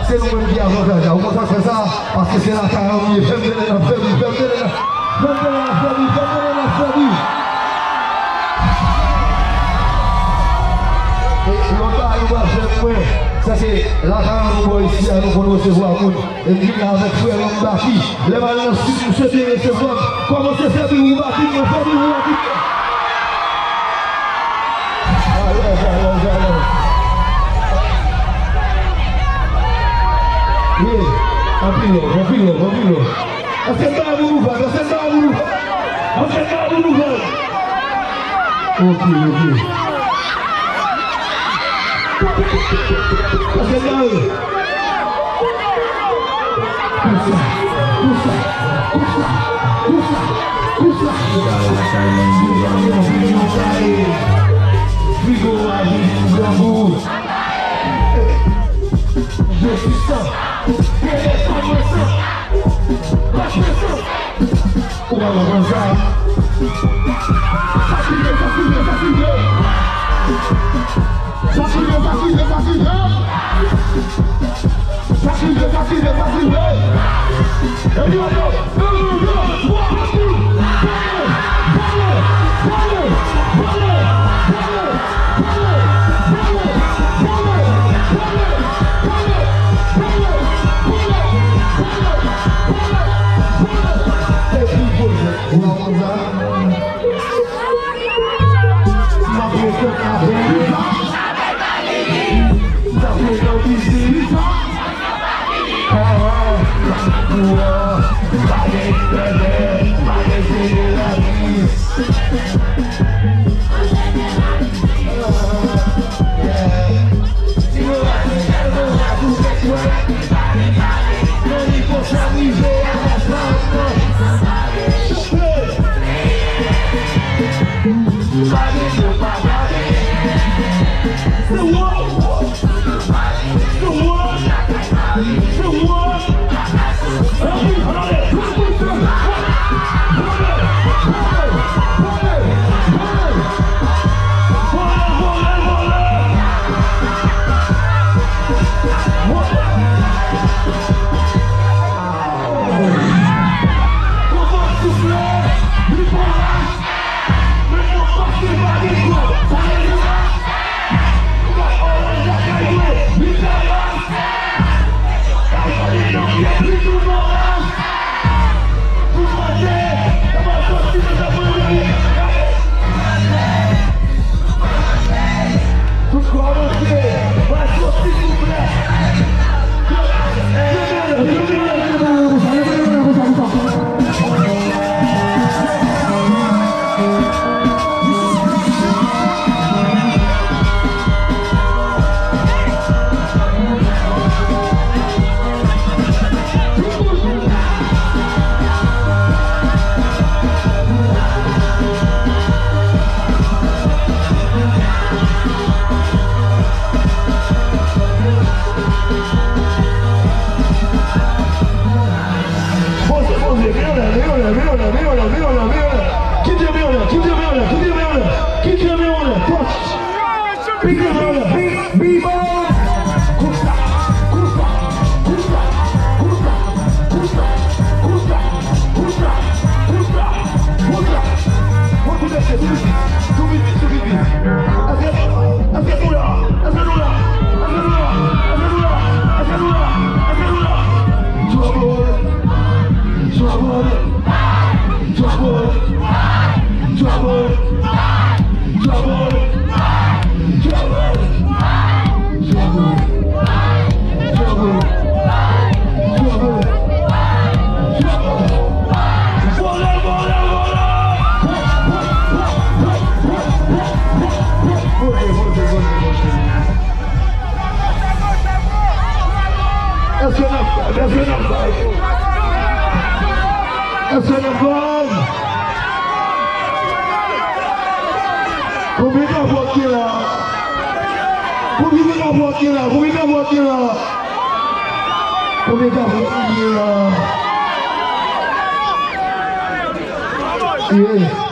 C'est nous-mêmes qui avons avantage. On commence à faire ça parce que c'est la carotte. Fermez-les la famille. Et longtemps, nous va faire ça c'est la carotte ici, nous pouvons recevoir le monde. Et puis là, avec frère Mbaki, les malins nous souhaitons recevoir. Comment c'est fait pour vous battre, Rapilo. Acertar a Buruva. Ok. Acertar. Je suis ça. On va voir ça. Est-ce que nous avons combien de voix qui est là? Combien de voix qui est là? Combien de voix qui est là? Combien de voix qui est là? Yeah.